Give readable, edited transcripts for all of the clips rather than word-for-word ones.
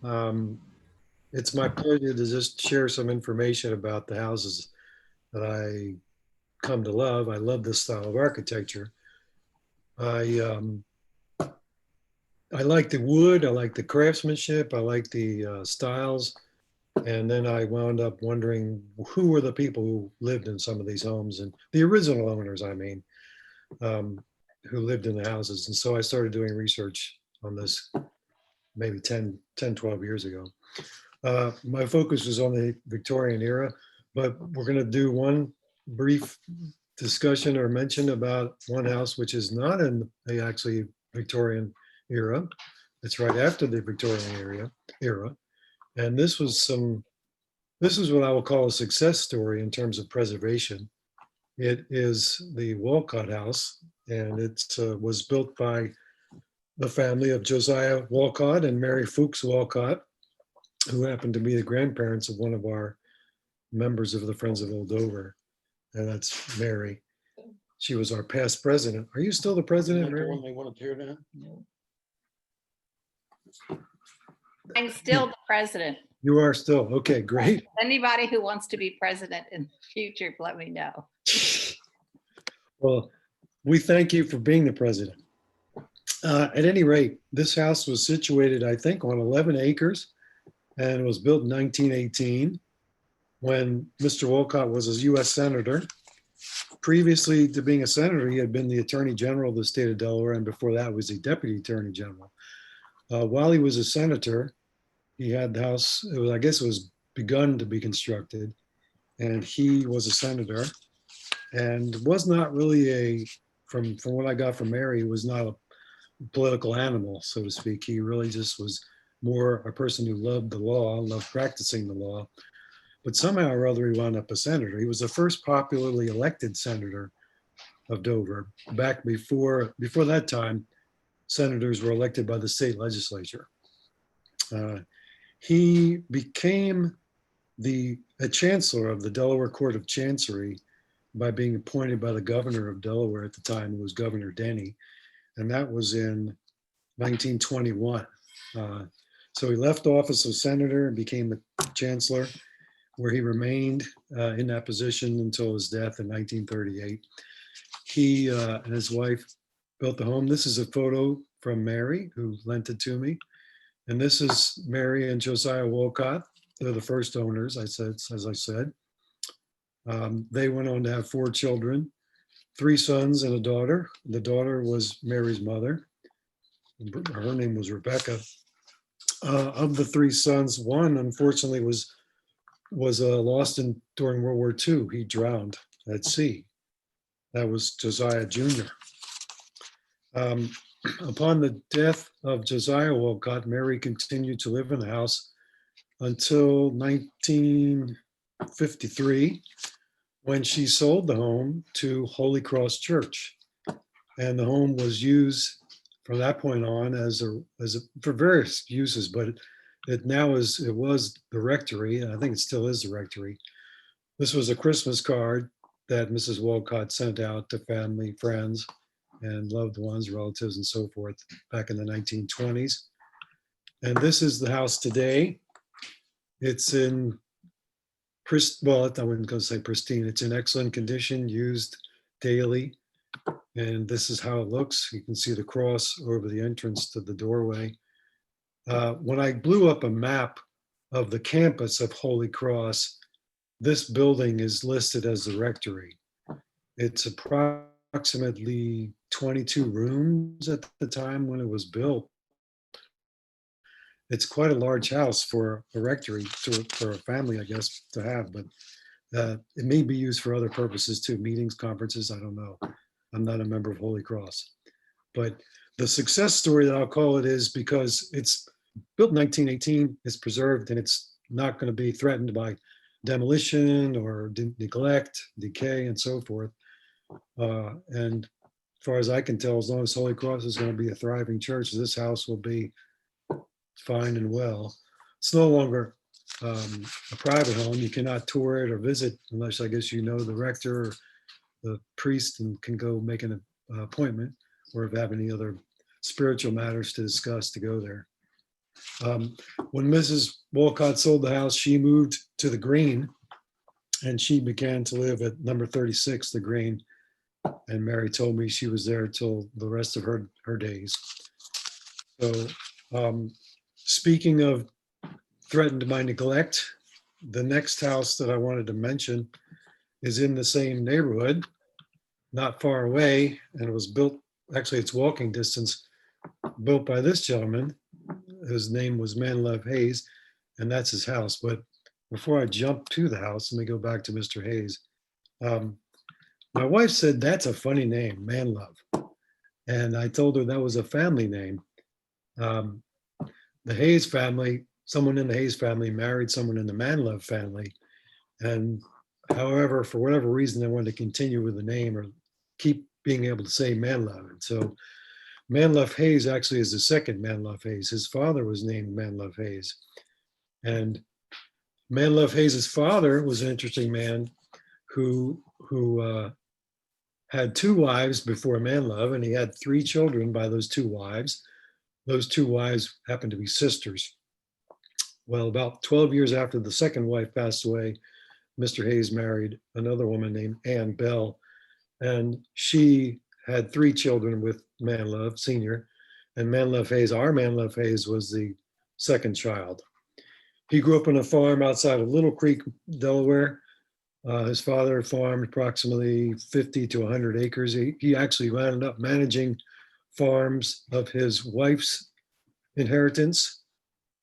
Um, it's my pleasure to just share some information about the houses that I come to love. I love this style of architecture. I I like the wood. I like the craftsmanship. I like the styles. And then I wound up wondering who were the people who lived in some of these homes and the original owners, I mean, um, who lived in the houses. And so I started doing research on this maybe 12 years ago. My focus was on the Victorian era, but we're going to do one brief discussion or mention about one house which is not in the actually Victorian era. It's right after the Victorian era. And this is what I will call a success story in terms of preservation. It is the Walcott House, and it was built by the family of Josiah Walcott and Mary Fuchs Walcott, who happened to be the grandparents of one of our members of the Friends of Old Dover, and that's Mary. She was our past president. Are you still the president, The one Mary? they want to tear down? I'm still the president. You are still. Okay, great. Anybody who wants to be president in the future, let me know. Well, we thank you for being the president. At any rate, this house was situated, I think, on 11 acres, and it was built in 1918 when Mr. Walcott was a U.S. Senator. Previously to being a senator, he had been the Attorney General of the state of Delaware, and before that was the Deputy Attorney General. While he was a senator, he had the house, I guess it was begun to be constructed, and he was a senator and was not really from what I got from Mary, he was not a political animal, so to speak. He really just was more a person who loved the law, loved practicing the law. But somehow or other, he wound up a senator. He was the first popularly elected senator of Dover. Back before that time, senators were elected by the state legislature. Uh, he became a chancellor of the Delaware Court of Chancery by being appointed by the governor of Delaware at the time, who was Governor Denny, and that was in 1921. So he left office as senator and became the chancellor, where he remained in that position until his death in 1938. He and his wife built the home. This is a photo from Mary, who lent it to me. And this is Mary and Josiah Walcott. They're the first owners, as I said. They went on to have 4 children, 3 sons and a daughter. The daughter was Mary's mother. Her name was Rebecca. Of the 3 sons, one unfortunately was lost during World War II. He drowned at sea. That was Josiah Jr. Upon the death of Josiah Walcott, Mary continued to live in the house until 1953, when she sold the home to Holy Cross Church. And the home was used from that point on for various uses, but it was the rectory, and I think it still is the rectory. This was a Christmas card that Mrs. Walcott sent out to family, friends, and loved ones, relatives, and so forth back in the 1920s. And this is the house today. It's in, well, I wouldn't go say pristine. It's in excellent condition, used daily. And this is how it looks. You can see the cross over the entrance to the doorway. When I blew up a map of the campus of Holy Cross, this building is listed as the rectory. It's approximately 22 rooms at the time when it was built. It's quite a large house for a rectory, for a family, I guess, to have, but it may be used for other purposes too, meetings, conferences, I don't know. I'm not a member of Holy Cross. But the success story that I'll call it is because it's built in 1918, it's preserved, and it's not going to be threatened by demolition or neglect, decay, and so forth. And as far as I can tell, as long as Holy Cross is going to be a thriving church, this house will be fine and well. It's no longer a private home. You cannot tour it or visit unless, I guess, you know the rector or the priest and can go make an appointment, or if you have any other spiritual matters to discuss, to go there. When Mrs. Walcott sold the house, she moved to the Green, and she began to live at number 36, the Green. And Mary told me she was there till the rest of her days. So, speaking of threatened by neglect, the next house that I wanted to mention is in the same neighborhood, not far away, and it was built, actually it's walking distance, built by this gentleman. His name was Manlove Hayes, and that's his house. But before I jump to the house, let me go back to Mr. Hayes. My wife said, that's a funny name, Manlove. And I told her that was a family name. The Hayes family, someone in the Hayes family married someone in the Manlove family. And however, for whatever reason, they wanted to continue with the name or keep being able to say Manlove. And so Manlove Hayes actually is the second Manlove Hayes. His father was named Manlove Hayes. And Manlove Hayes' father was an interesting man who had two wives before Manlove, and he had three children by those two wives. Those two wives happened to be sisters. Well, about 12 years after the second wife passed away, Mr. Hayes married another woman named Ann Bell, and she had three children with Manlove Sr. And Manlove Hayes, our Manlove Hayes, was the second child. He grew up on a farm outside of Little Creek, Delaware. His father farmed approximately 50 to 100 acres. He actually wound up managing farms of his wife's inheritance.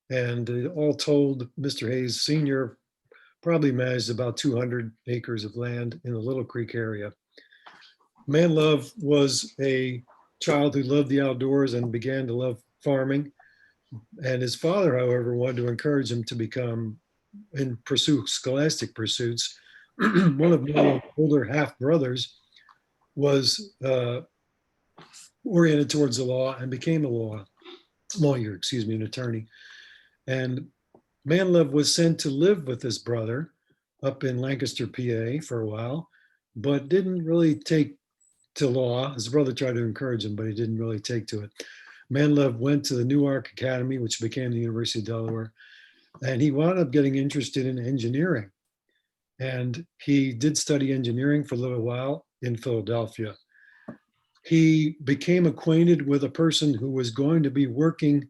And all told, Mr. Hayes Sr. probably managed about 200 acres of land in the Little Creek area. Manlove was a child who loved the outdoors and began to love farming. And his father, however, wanted to encourage him to become and pursue scholastic pursuits. One of my older half brothers was oriented towards the law and became a lawyer, an attorney. And Manlove was sent to live with his brother up in Lancaster, PA for a while, but didn't really take to law. His brother tried to encourage him, but he didn't really take to it. Manlove went to the Newark Academy, which became the University of Delaware, and he wound up getting interested in engineering. And he did study engineering for a little while in Philadelphia. He became acquainted with a person who was going to be working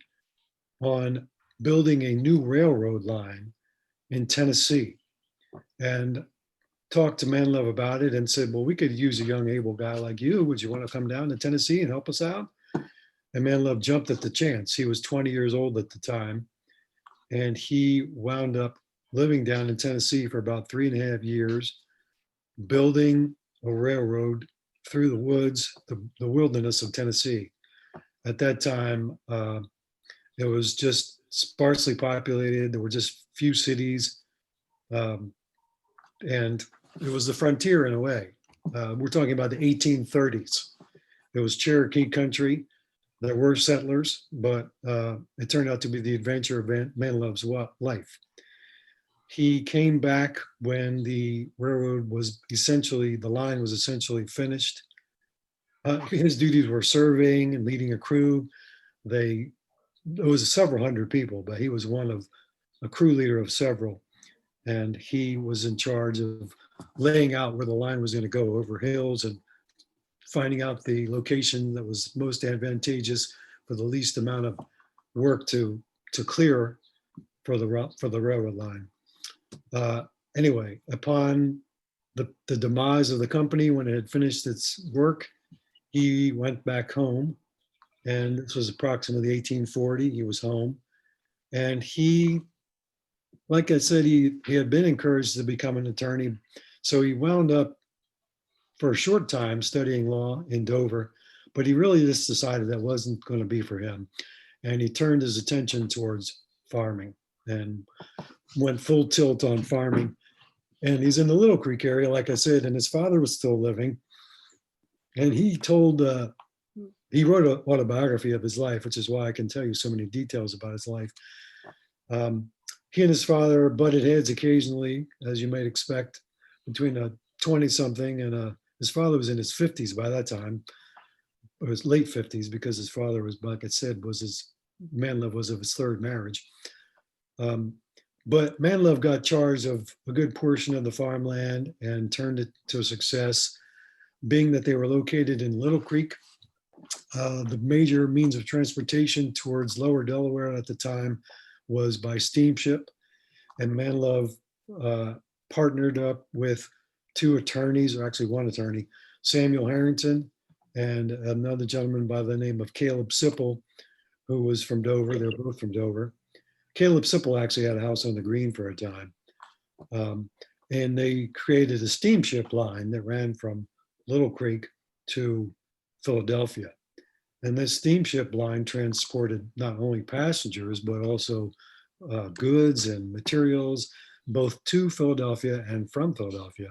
on building a new railroad line in Tennessee, and talked to Manlove about it and said, well, we could use a young, able guy like you. Would you want to come down to Tennessee and help us out? And Manlove jumped at the chance. He was 20 years old at the time, and he wound up living down in Tennessee for about 3.5 years, building a railroad through the woods, the wilderness of Tennessee. At that time, it was just sparsely populated. There were just few cities, and it was the frontier in a way. We're talking about the 1830s. It was Cherokee country. There were settlers, but it turned out to be the adventure of Manlove's life. He came back when the railroad was essentially, the line was essentially finished. His duties were surveying and leading a crew. There was several hundred people, but he was one of a crew leader of several. And he was in charge of laying out where the line was going to go over hills and finding out the location that was most advantageous for the least amount of work to clear for the railroad line. Anyway, upon the demise of the company, when it had finished its work, he went back home, and this was approximately 1840. He was home, and he, like I said, he had been encouraged to become an attorney, so he wound up for a short time studying law in Dover, but he really just decided that wasn't going to be for him, and he turned his attention towards farming and went full tilt on farming. And he's in the Little Creek area, like I said, and his father was still living. And he wrote an autobiography of his life, which is why I can tell you so many details about his life. He and his father butted heads occasionally, as you might expect, between a 20-something and his father was in his 50s by that time, or his late 50s, because his father was, like I said, was his Manlove was of his third marriage. Um, but Manlove got charge of a good portion of the farmland and turned it to a success, being that they were located in Little Creek. The major means of transportation towards lower Delaware at the time was by steamship, and Manlove uh, partnered up with two attorneys, or actually one attorney, Samuel Harrington and another gentleman by the name of Caleb Sipple, who was from Dover. They're both from Dover. Caleb Sipple actually had a house on the Green for a time. Um, and they created a steamship line that ran from Little Creek to Philadelphia. And this steamship line transported not only passengers, but also goods and materials, both to Philadelphia and from Philadelphia,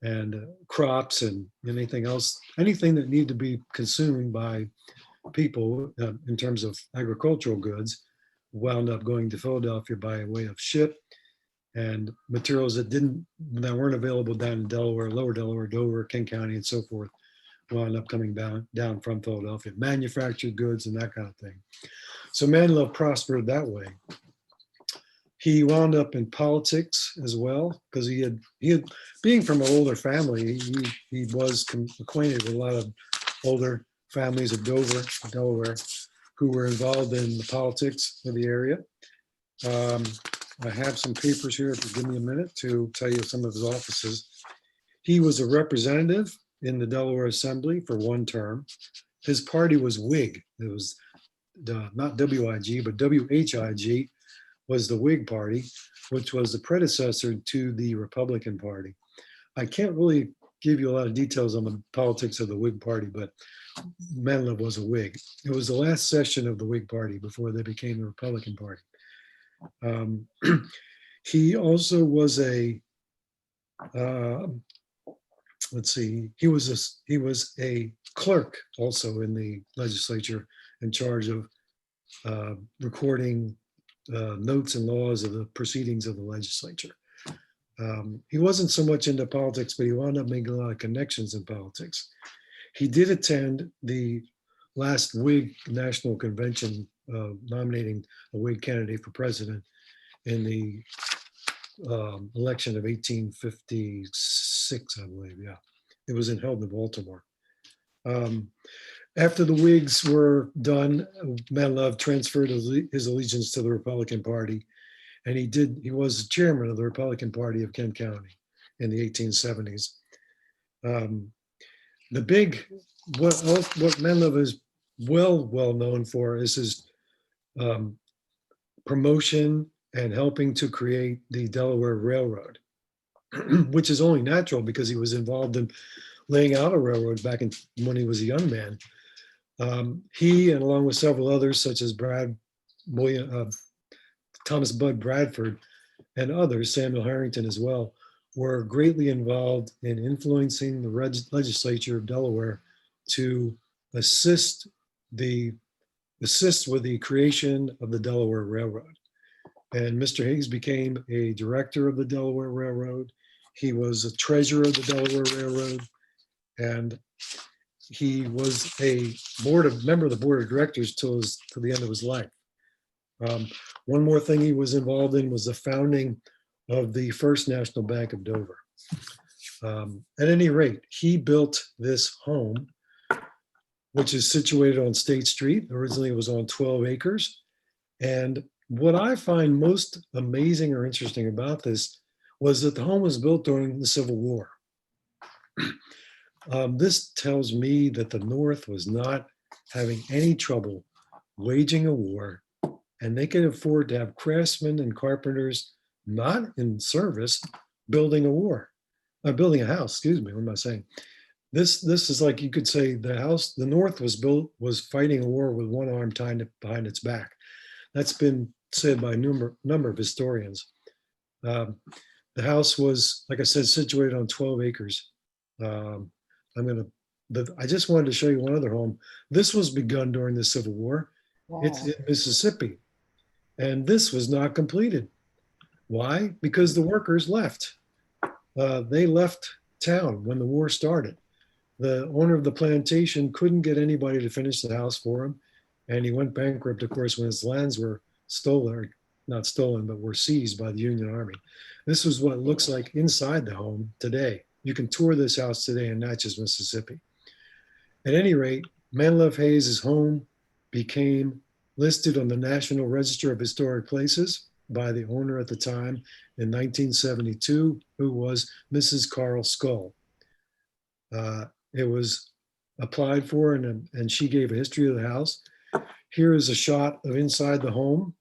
and crops and anything else, anything that needed to be consumed by people in terms of agricultural goods wound up going to Philadelphia by way of ship, and materials that weren't available down in Delaware, lower Delaware, Dover, King County, and so forth, wound up coming down from Philadelphia, manufactured goods and that kind of thing. So Manlove prospered that way. He wound up in politics as well, because he had being from an older family, he was acquainted with a lot of older families of Dover, Delaware, who were involved in the politics of the area. I have some papers here, if you give me a minute, to tell you some of his offices. He was a representative in the Delaware Assembly for one term. His party was Whig. It was not WIG, but WHIG was the Whig Party, which was the predecessor to the Republican Party. I can't really give you a lot of details on the politics of the Whig Party, but Manlove was a Whig. It was the last session of the Whig Party before they became the Republican Party. He also was let's see, he was a clerk also in the legislature, in charge of recording notes and laws of the proceedings of the legislature. He wasn't so much into politics, but he wound up making a lot of connections in politics. He did attend the last Whig National Convention nominating a Whig candidate for president in the election of 1856, I believe. Yeah, it was held in Baltimore. After the Whigs were done, Manlove transferred his allegiance to the Republican Party, and he was chairman of the Republican Party of Kent County in the 1870s. What Manlove is well known for is his promotion and helping to create the Delaware Railroad, which is only natural because he was involved in laying out a railroad back when he was a young man. He, and along with several others, such as Thomas Budd Bradford and others, Samuel Harrington as well, were greatly involved in influencing the legislature of Delaware to assist with the creation of the Delaware Railroad. And Mr. Higgs became a director of the Delaware Railroad. He was a treasurer of the Delaware Railroad, and he was a member of the board of directors till the end of his life. One more thing he was involved in was the founding of the First National Bank of Dover. At any rate, he built this home, which is situated on State Street. Originally, it was on 12 acres. And what I find most amazing or interesting about this was that the home was built during the Civil War. This tells me that the North was not having any trouble waging a war, and they could afford to have craftsmen and carpenters not in service building building a house. Excuse me, what am I saying? This is like, you could say the North was fighting a war with one arm tied behind its back. That's been said by a number of historians. The house was, like I said, situated on 12 acres. I just wanted to show you one other home. This was begun during the Civil War. Wow. It's in Mississippi, and this was not completed. Why? Because the workers left. They left town when the war started. The owner of the plantation couldn't get anybody to finish the house for him, And he went bankrupt, of course, when his lands were stolen, or not stolen, but were seized by the Union Army. This is what it looks like inside the home today. You can tour this house today in Natchez, Mississippi. At any rate, Manlove Hayes' home became listed on the National Register of Historic Places by the owner at the time in 1972, who was Mrs. Carl Skull. It was applied for, and she gave a history of the house. Here is a shot of inside the home,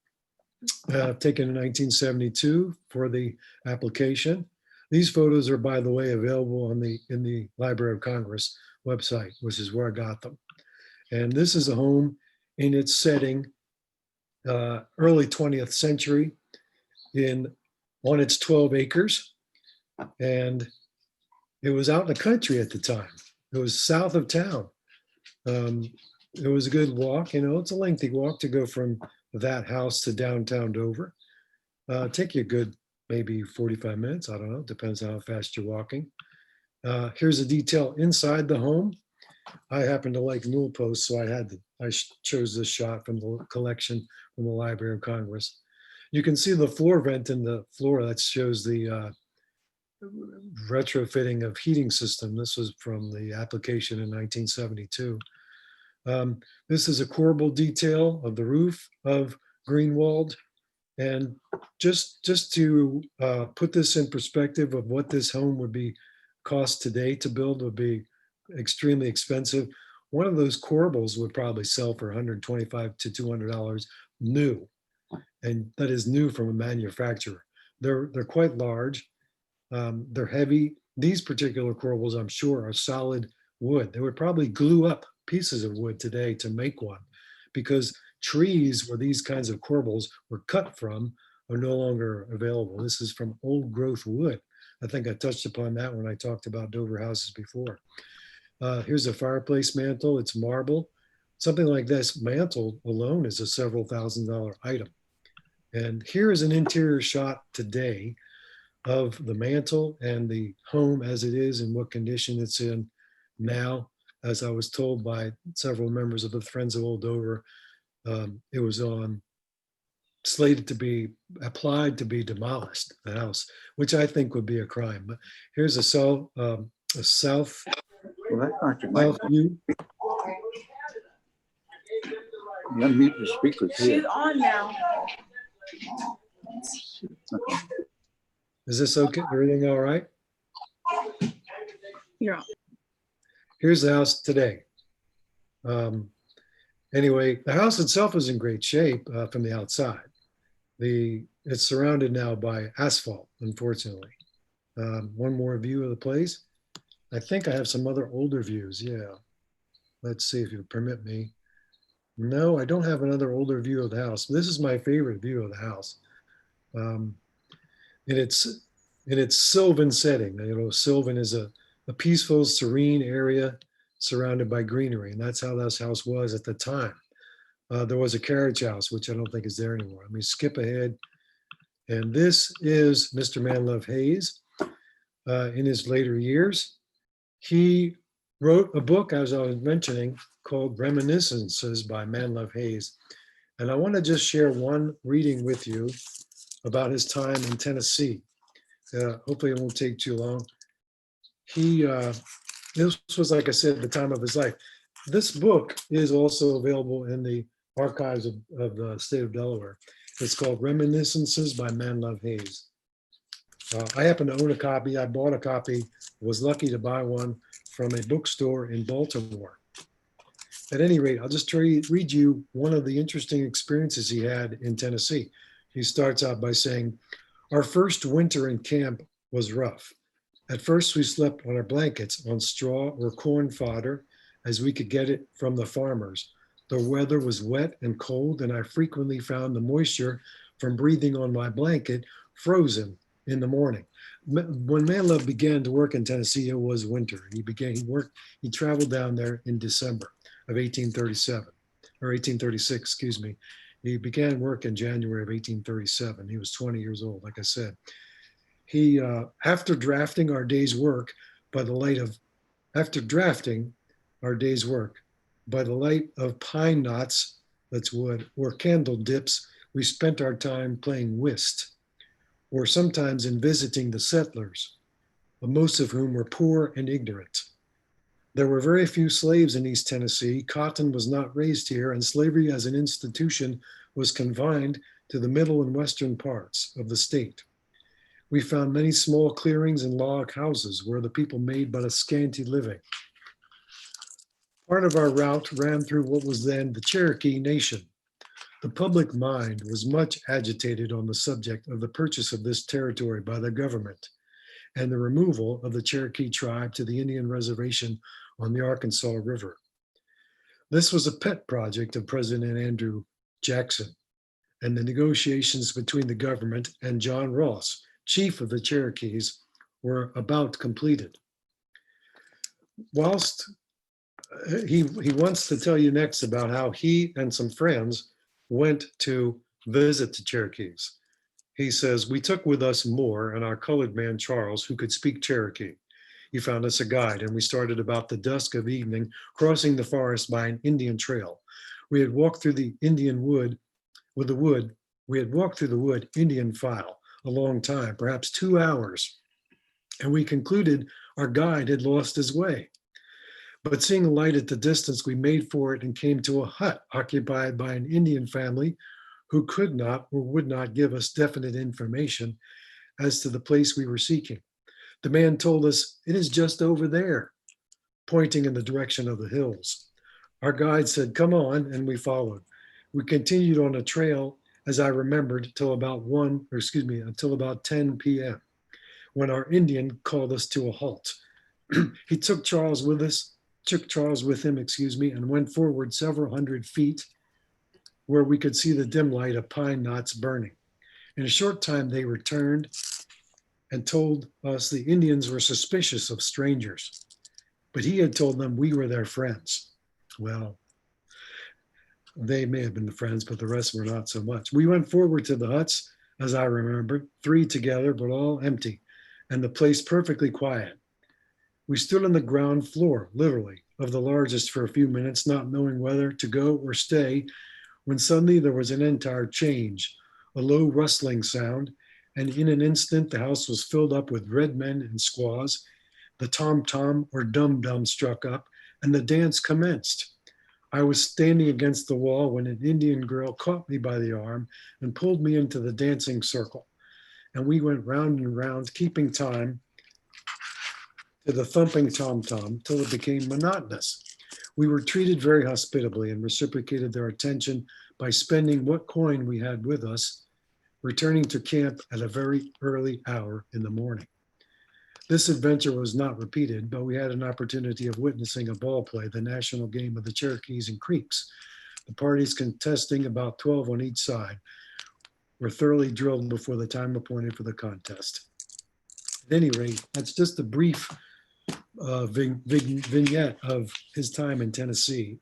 taken in 1972 for the application. These photos are, by the way, available in the Library of Congress website, which is where I got them. And this is a home in its setting, early 20th century, on its 12 acres. And it was out in the country at the time. It was south of town. It was a good walk. It's a lengthy walk to go from that house to downtown Dover. Take you a good maybe 45 minutes. I don't know. Depends how fast you're walking. Here's a detail inside the home. I happen to like newel posts, so I chose this shot from the collection from the Library of Congress. You can see the floor vent in the floor. That shows the retrofitting of heating system. This was from the application in 1972. This is a corbel detail of the roof of Greenwald. And just to put this in perspective of what this home would be cost today to build, would be extremely expensive. One of those corbels would probably sell for $125 to $200 new. And that is new from a manufacturer. They're quite large. They're heavy. These particular corbels, I'm sure, are solid wood. They would probably glue up pieces of wood today to make one, because trees where these kinds of corbels were cut from are no longer available. This is from old growth wood. I think I touched upon that when I talked about Dover houses before. Here's a fireplace mantle. It's marble. Something like this mantle alone is a several $1,000 item. And here is an interior shot today of the mantle and the home as it is and what condition it's in now. As I was told by several members of the Friends of Old Dover, it was slated to be applied to be demolished, the house, which I think would be a crime. But here's a south view. Unmute the speakers here. She's on now. Is this okay? Everything all right? You're on. Here's the house today. Anyway, the house itself is in great shape from the outside. It's surrounded now by asphalt, unfortunately. One more view of the place. I think I have some other older views. Yeah. Let's see if you permit me. No, I don't have another older view of the house. This is my favorite view of the house. In its sylvan setting. Sylvan is a peaceful, serene area surrounded by greenery. And that's how this house was at the time. There was a carriage house, which I don't think is there anymore. Let me skip ahead. And this is Mr. Manlove Hayes in his later years. He wrote a book, as I was mentioning, called Reminiscences by Manlove Hayes. And I want to just share one reading with you about his time in Tennessee. Hopefully it won't take too long. This was, like I said, the time of his life. This book is also available in the archives of the state of Delaware. It's called Reminiscences by Manlove Hayes. I happen to own a copy. I bought a copy, was lucky to buy one from a bookstore in Baltimore. At any rate, I'll just read you one of the interesting experiences he had in Tennessee. He starts out by saying, "Our first winter in camp was rough. At first, we slept on our blankets on straw or corn fodder as we could get it from the farmers. The weather was wet and cold, and I frequently found the moisture from breathing on my blanket frozen in the morning." When Manlove began to work in Tennessee, it was winter. He traveled down there in December of 1837, or 1836, excuse me. He began work in January of 1837. He was 20 years old, like I said. He, after drafting our day's work by the light of pine knots that's wood, or candle dips, we spent our time playing whist, or sometimes in visiting the settlers, most of whom were poor and ignorant. There were very few slaves in East Tennessee. Cotton was not raised here, and slavery as an institution was confined to the middle and western parts of the state. We found many small clearings and log houses where the people made but a scanty living. Part of our route ran through what was then the Cherokee Nation. The public mind was much agitated on the subject of the purchase of this territory by the government and the removal of the Cherokee tribe to the Indian reservation on the Arkansas River. This was a pet project of President Andrew Jackson, and the negotiations between the government and John Ross, chief of the Cherokees, were about completed. Whilst he wants to tell you next about how he and some friends went to visit the Cherokees. He says, we took with us Moore and our colored man, Charles, who could speak Cherokee. He found us a guide, and we started about the dusk of evening, crossing the forest by an Indian trail. We had walked through the Indian wood with the wood. We had walked through the wood Indian file a long time, perhaps 2 hours, and we concluded our guide had lost his way. But seeing a light at the distance, we made for it and came to a hut occupied by an Indian family who could not or would not give us definite information as to the place we were seeking. The man told us, it is just over there, pointing in the direction of the hills. Our guide said, come on, and we followed. We continued on a trail, as I remembered, until about 10 p.m., when our Indian called us to a halt. He took Charles with him, and went forward several hundred feet where we could see the dim light of pine knots burning. In a short time, they returned and told us the Indians were suspicious of strangers, but he had told them we were their friends. Well, they may have been the friends, but the rest were not so much. We went forward to the huts, as I remember, 3 together, but all empty, and the place perfectly quiet. We stood on the ground floor, literally, of the largest for a few minutes, not knowing whether to go or stay, when suddenly there was an entire change, a low rustling sound, and in an instant the house was filled up with red men and squaws. The tom-tom or dum-dum struck up, and the dance commenced. I was standing against the wall when an Indian girl caught me by the arm and pulled me into the dancing circle. And we went round and round, keeping time to the thumping tom-tom till it became monotonous. We were treated very hospitably and reciprocated their attention by spending what coin we had with us, returning to camp at a very early hour in the morning. This adventure was not repeated, but we had an opportunity of witnessing a ball play, the national game of the Cherokees and Creeks. The parties contesting, about 12 on each side, were thoroughly drilled before the time appointed for the contest. At any rate, that's just a brief vignette of his time in Tennessee.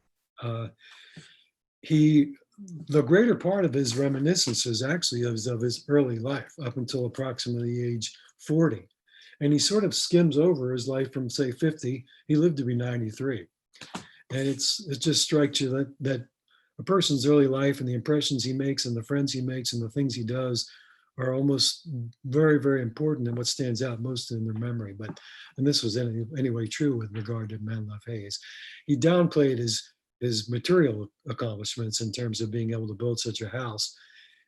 The greater part of his reminiscences actually is of his early life up until approximately age 40. And he sort of skims over his life from, say, 50. He lived to be 93. And it just strikes you that a person's early life and the impressions he makes and the friends he makes and the things he does are almost very, very important and what stands out most in their memory. And this was anyway true with regard to Menlove Hayes. He downplayed his material accomplishments in terms of being able to build such a house,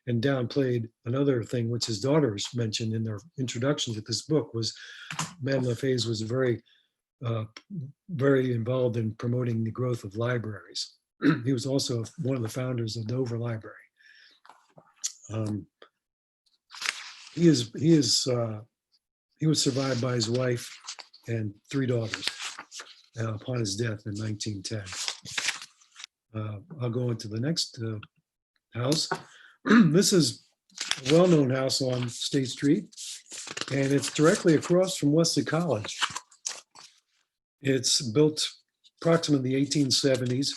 and downplayed another thing which his daughters mentioned in their introduction to this book was Menlove Hayes was very involved in promoting the growth of libraries. He was also one of the founders of Dover Library. He was survived by his wife and 3 daughters upon his death in 1910. I'll go into the next house. This is a well-known house on State Street, and it's directly across from Wesley College. It's built approximately the 1870s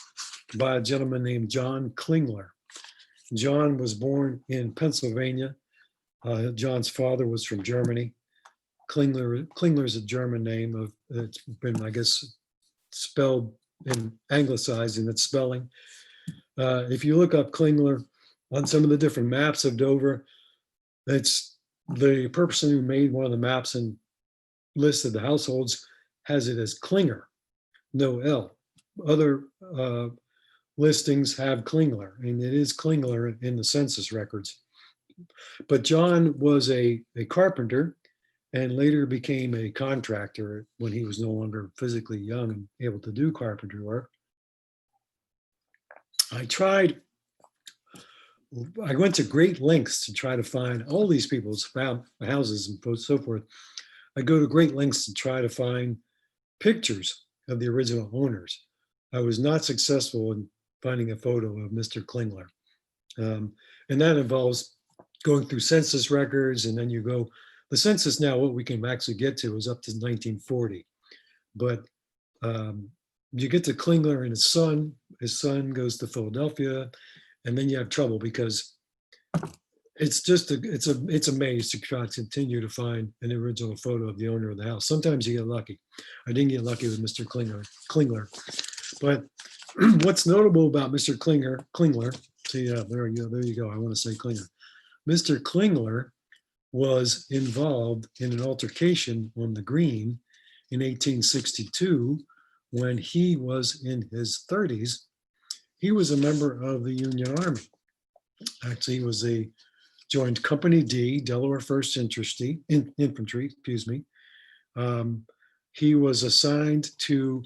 by a gentleman named John Klingler. John was born in Pennsylvania. John's father was from Germany. Klingler is a German name. It's been, I guess, spelled in anglicized in its spelling. If you look up Klingler on some of the different maps of Dover, it's the person who made one of the maps and listed the households has it as Klinger, no L. Other listings have Klingler, and it is Klingler in the census records. But John was a carpenter and later became a contractor when he was no longer physically young and able to do carpentry work. I went to great lengths to try to find all these people's houses and so forth. I go to great lengths to try to find pictures of the original owners. I was not successful in finding a photo of Mr. Klingler. And that involves going through census records, and then you go, the census now, what we can actually get to is up to 1940. But you get to Klingler and his son goes to Philadelphia, and then you have trouble because it's a maze to try to continue to find an original photo of the owner of the house. Sometimes you get lucky. I didn't get lucky with Mr. Klingler. But what's notable about Mr. Klingler, see, there you go. I want to say Klingler. Mr. Klingler was involved in an altercation on the Green in 1862 when he was in his 30s. He was a member of the Union Army. Actually, he joined Company D, Delaware 1st Infantry, excuse me. He was assigned to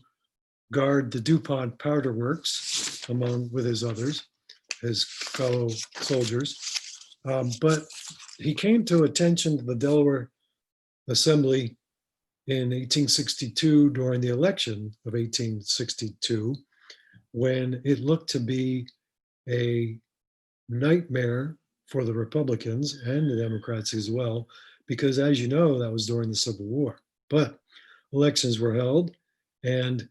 guard the DuPont Powder Works, with his fellow soldiers. But he came to attention to the Delaware Assembly in 1862 during the election of 1862, when it looked to be a nightmare for the Republicans and the Democrats as well, because as you know, that was during the Civil War. But elections were held, and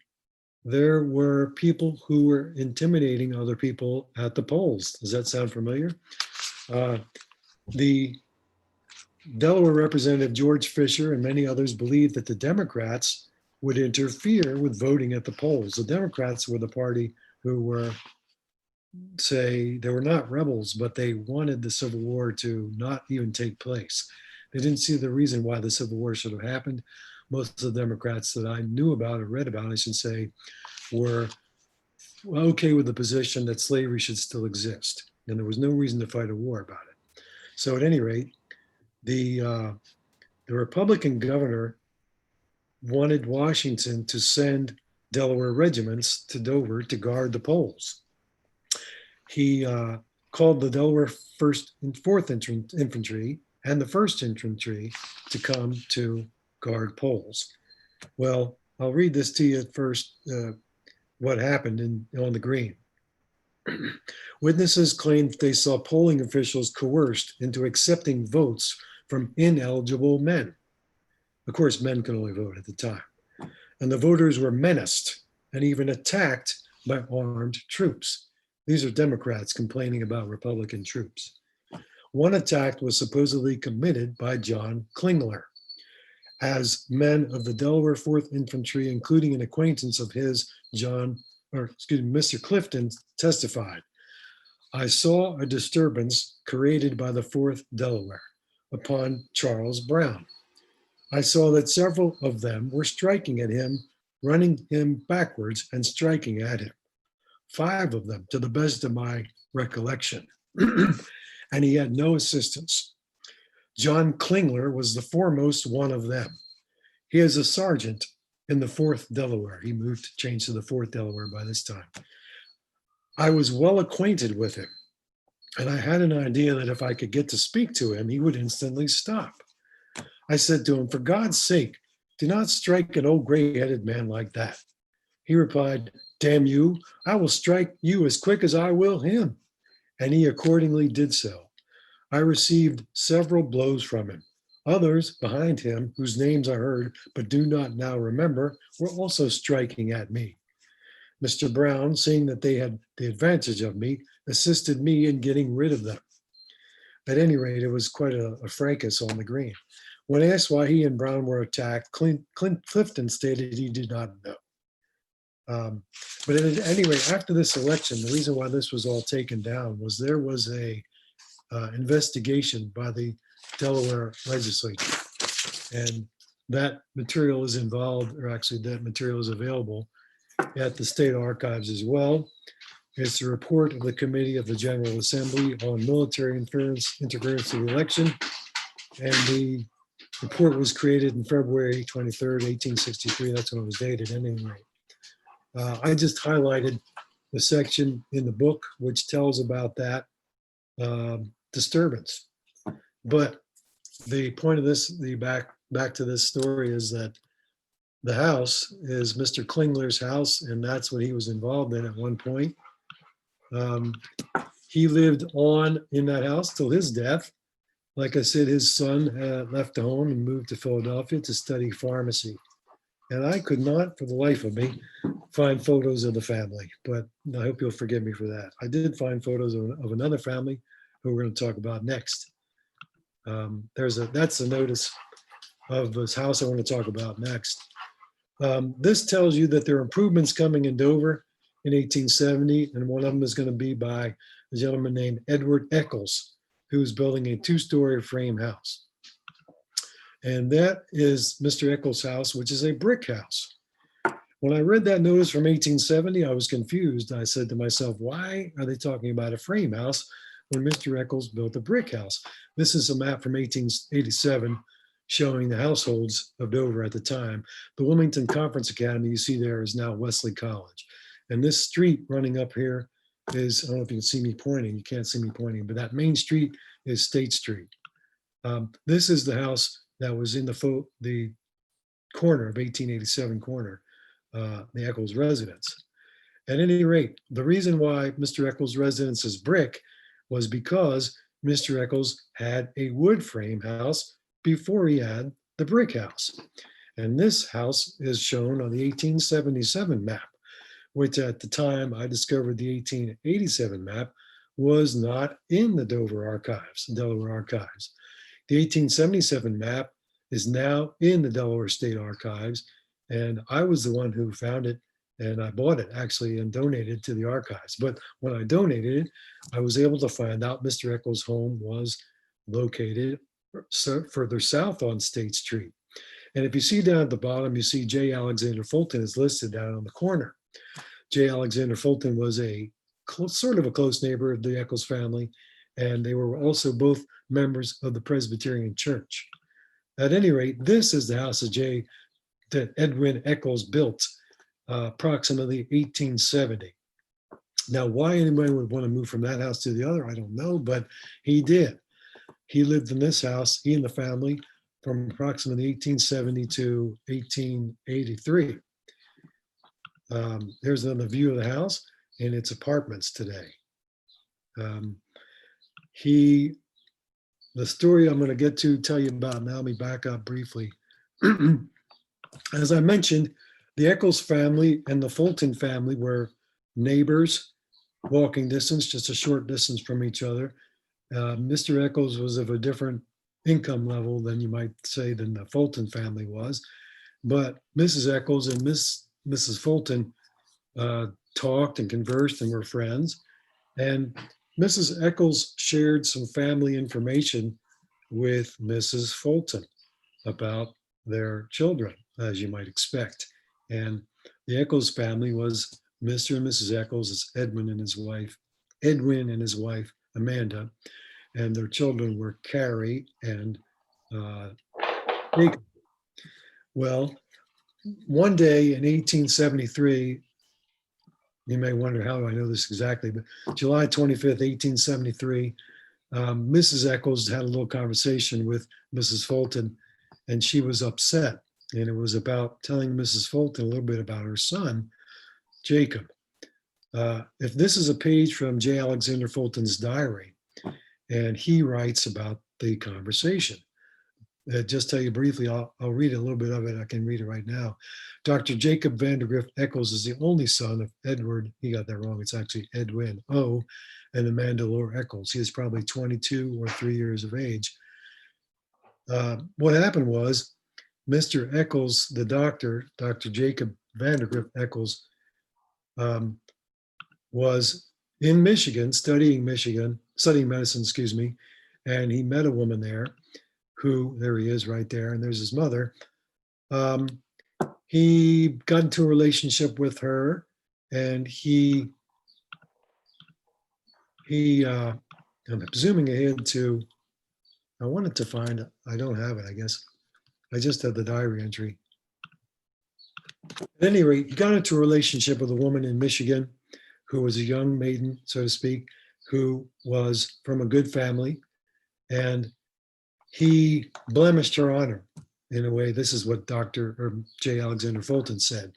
there were people who were intimidating other people at the polls. Does that sound familiar? The Delaware Representative George Fisher and many others believed that the Democrats would interfere with voting at the polls. The Democrats were the party who were, they were not rebels, but they wanted the Civil War to not even take place. They didn't see the reason why the Civil War should have happened. Most of the Democrats that I knew about or read about, I should say, were okay with the position that slavery should still exist. And there was no reason to fight a war about it. So at any rate, the Republican governor wanted Washington to send Delaware regiments to Dover to guard the polls. He called the Delaware 1st and 4th Infantry and the 1st Infantry to come to guard polls. Well, I'll read this to you at first, what happened on the Green. Witnesses claimed they saw polling officials coerced into accepting votes from ineligible men. Of course, men could only vote at the time. And the voters were menaced and even attacked by armed troops. These are Democrats complaining about Republican troops. One attack was supposedly committed by John Klingler, as men of the Delaware 4th Infantry, including an acquaintance of his, Mr. Clifton, testified. I saw a disturbance created by the 4th Delaware upon Charles Brown. I saw that several of them were striking at him, running him backwards and striking at him. 5 of them, to the best of my recollection, and he had no assistance. John Klingler was the foremost one of them. He is a sergeant in the 4th Delaware. He changed to the 4th Delaware by this time. I was well acquainted with him, and I had an idea that if I could get to speak to him, he would instantly stop. I said to him, for God's sake, do not strike an old gray-headed man like that. He replied, damn you, I will strike you as quick as I will him. And he accordingly did so. I received several blows from him. Others behind him, whose names I heard but do not now remember, were also striking at me. Mr. Brown, seeing that they had the advantage of me, assisted me in getting rid of them. At any rate, it was quite a fracas on the Green. When asked why he and Brown were attacked, Clifton stated he did not know. But anyway, after this election, the reason why this was all taken down was there was a investigation by the Delaware legislature. And that material is involved, or actually that material is available at the state archives as well. It's a report of the Committee of the General Assembly on military interference in the election. And the report was created in February 23rd, 1863. That's when it was dated anyway. I just highlighted the section in the book which tells about that disturbance. But the point of this, back to this story, is that the house is Mr. Klingler's house, and that's what he was involved in at one point. He lived on in that house till his death. Like I said, his son left the home and moved to Philadelphia to study pharmacy. And I could not, for the life of me, find photos of the family, but I hope you'll forgive me for that. I did find photos of another family who we're going to talk about next. That's the notice of this house I want to talk about next. This tells you that there are improvements coming in Dover in 1870, and one of them is going to be by a gentleman named Edward Eccles, who's building a 2-story frame house. And that is Mr. Eccles' house, which is a brick house. When I read that notice from 1870, I was confused. I said to myself, why are they talking about a frame house when Mr. Eccles built a brick house? This is a map from 1887 showing the households of Dover at the time. The Wilmington Conference Academy you see there is now Wesley College. And this street running up here is, I don't know if you can see me pointing, you can't see me pointing, but that main street is State Street. This is the house that was in the corner of 1887 corner, the Eccles residence. At any rate, the reason why Mr. Eccles' residence is brick was because Mr. Eccles had a wood frame house before he had the brick house. And this house is shown on the 1877 map, which at the time I discovered the 1887 map was not in the Dover archives, Delaware archives. The 1877 map is now in the Delaware State Archives, and I was the one who found it, and I bought it actually and donated to the archives. But when I donated it, I was able to find out Mr. Eccles' home was located further south on State Street. And if you see down at the bottom, you see J. Alexander Fulton is listed down on the corner. J. Alexander Fulton was a sort of a close neighbor of the Eccles family, and they were also both members of the Presbyterian Church. At any rate, this is the house of that Edwin Eccles built approximately 1870. Now, why anybody would want to move from that house to the other, I don't know, but he did. He lived in this house, he and the family, from approximately 1870 to 1883. Here's another view of the house and its apartments today. The story I'm going to tell you about now, let me back up briefly. As I mentioned, the Eccles family and the Fulton family were neighbors, walking distance, just a short distance from each other. Mr. Eccles was of a different income level than you might say than the Fulton family was. But Mrs. Eccles and Mrs. Fulton talked and conversed and were friends. And Mrs. Eccles shared some family information with Mrs. Fulton about their children, as you might expect. And the Eccles family was Mr. and Mrs. Eccles, it's Edwin and his wife, Amanda, and their children were Carrie and Jacob. Well, one day in 1873, you may wonder how I know this exactly, but July 25th, 1873, Mrs. Eccles had a little conversation with Mrs. Fulton, and she was upset. And it was about telling Mrs. Fulton a little bit about her son, Jacob. If this is a page from J. Alexander Fulton's diary, and he writes about the conversation. Just tell you briefly, I'll read a little bit of it. I can read it right now. Dr. Jacob Vandergrift Eccles is the only son of Edward, he got that wrong, it's actually Edwin O, and Amanda Laura Eccles. He is probably 22 or 3 years of age. What happened was Mr. Eccles, the doctor, Dr. Jacob Vandergrift Eccles, was in Michigan, studying medicine, excuse me, and he met a woman there who, there he is right there, and there's his mother. He got into a relationship with her, and I'm zooming ahead to, I wanted to find, I don't have it, I guess. I just had the diary entry. At any rate, he got into a relationship with a woman in Michigan who was a young maiden, so to speak, who was from a good family. And he blemished her honor in a way. This is what Dr. J. Alexander Fulton said.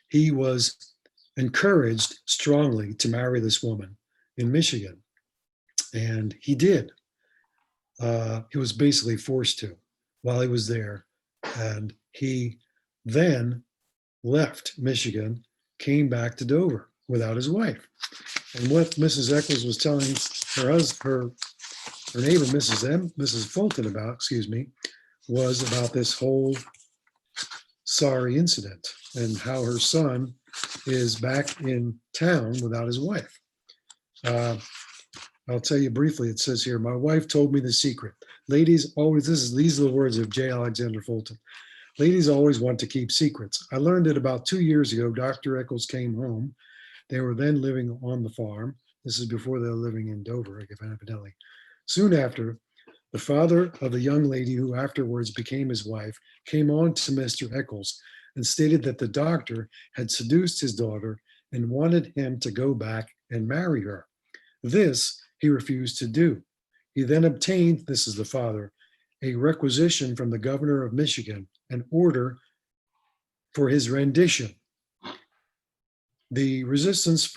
He was encouraged strongly to marry this woman in Michigan. And he did. He was basically forced to while he was there. And he then left Michigan, came back to Dover without his wife. And what Mrs. Eccles was telling her neighbor, Mrs. Fulton about, was about this whole sorry incident and how her son is back in town without his wife. I'll tell you briefly, it says here, my wife told me the secret. Ladies always, these are the words of J. Alexander Fulton. Ladies always want to keep secrets. I learned it about 2 years ago. Dr. Eccles came home. They were then living on the farm. This is before they were living in Dover, evidently. Soon after, the father of the young lady who afterwards became his wife came on to Mr. Eccles and stated that the doctor had seduced his daughter and wanted him to go back and marry her. This he refused to do. He then obtained, this is the father, a requisition from the governor of Michigan, an order for his rendition. The resistance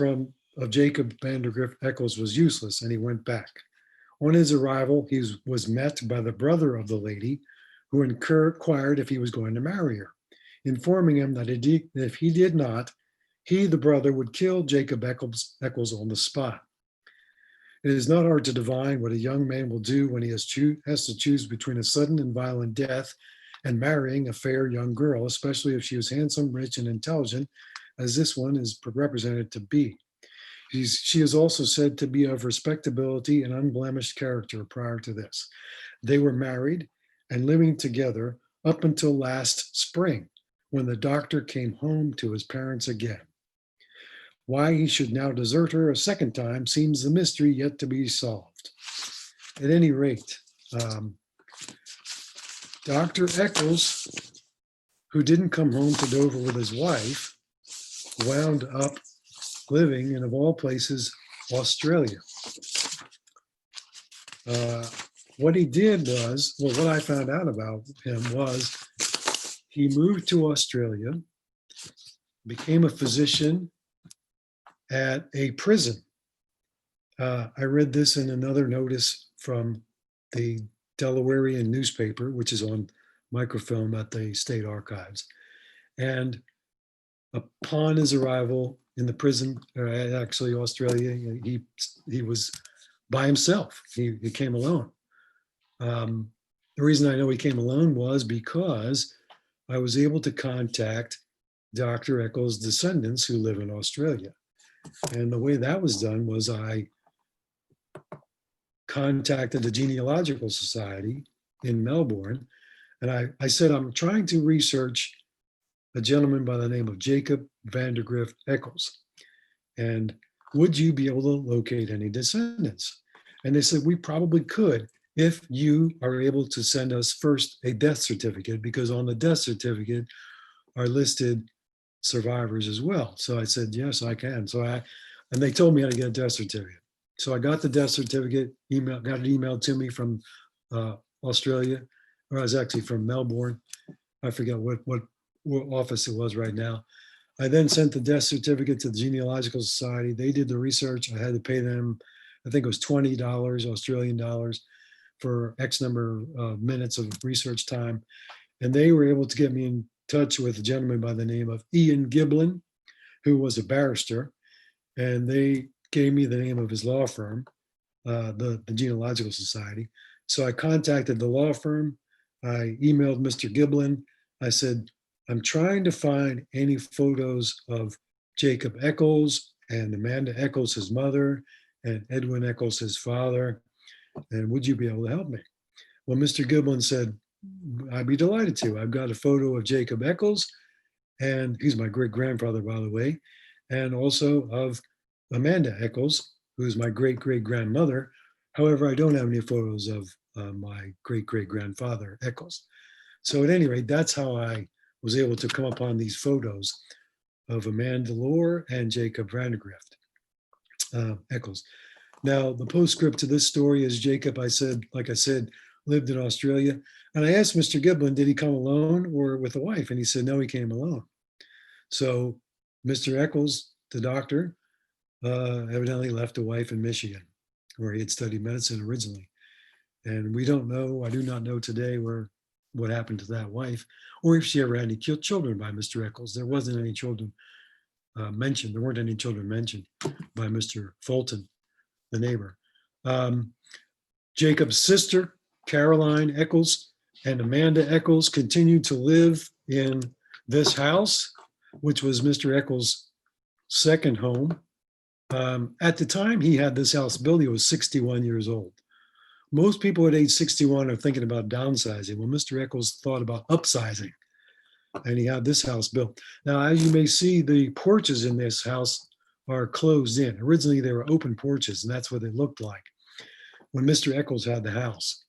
of Jacob Vandergrift Eccles was useless, and he went back. On his arrival, he was met by the brother of the lady, who inquired if he was going to marry her, informing him that if he did not, he, the brother, would kill Jacob Eccles on the spot. It is not hard to divine what a young man will do when he has to choose between a sudden and violent death and marrying a fair young girl, especially if she is handsome, rich, and intelligent, as this one is represented to be. She is also said to be of respectability and unblemished character prior to this. They were married and living together up until last spring, when the doctor came home to his parents again. Why he should now desert her a second time seems a mystery yet to be solved. At any rate, Dr. Eccles, who didn't come home to Dover with his wife, wound up living in, of all places, Australia. What he did was, well, what I found out about him was he moved to Australia, became a physician at a prison. I read this in another notice from the Delawarean newspaper, which is on microfilm at the State Archives. And upon his arrival in the prison, actually Australia, he was by himself. He came alone. The reason I know he came alone was because I was able to contact Dr. Eccles' descendants who live in Australia. And the way that was done was I contacted the Genealogical Society in Melbourne. And I said, I'm trying to research a gentleman by the name of Jacob Vandergrift Eccles. And would you be able to locate any descendants? And they said, we probably could if you are able to send us first a death certificate, because on the death certificate are listed survivors as well. So I said, yes, I can. And they told me how to get a death certificate. So I got the death certificate, got it emailed to me from Australia, or I was actually from Melbourne. I forget what office it was right now. I then sent the death certificate to the Genealogical Society. They did the research. I had to pay them, I think it was $20 Australian dollars for X number of minutes of research time. And they were able to get me in touch with a gentleman by the name of Ian Giblin, who was a barrister. And they gave me the name of his law firm, the Genealogical Society. So I contacted the law firm. I emailed Mr. Giblin. I said, I'm trying to find any photos of Jacob Eccles and Amanda Eccles, his mother, and Edwin Eccles, his father. And would you be able to help me? Well, Mr. Giblin said, I'd be delighted to. I've got a photo of Jacob Eccles, and he's my great grandfather, by the way, and also of Amanda Eccles, who's my great great grandmother. However, I don't have any photos of my great great grandfather, Eccles. So, at any rate, that's how I was able to come upon these photos of Amanda Lohr and Jacob Vandergrift Eccles. Now, the postscript to this story is Jacob, like I said, lived in Australia. And I asked Mr. Giblin, did he come alone or with a wife? And he said, no, he came alone. So Mr. Eccles, the doctor, evidently left a wife in Michigan, where he had studied medicine originally. And we don't know, I do not know today what happened to that wife, or if she ever had any children by Mr. Eccles. There wasn't any children mentioned. There weren't any children mentioned by Mr. Fulton, the neighbor. Jacob's sister, Caroline Eccles, and Amanda Eccles continued to live in this house, which was Mr. Eccles' second home. At the time he had this house built, he was 61 years old. Most people at age 61 are thinking about downsizing. Well, Mr. Eccles thought about upsizing, and he had this house built. Now, as you may see, the porches in this house are closed in. Originally, they were open porches, and that's what they looked like when Mr. Eccles had the house.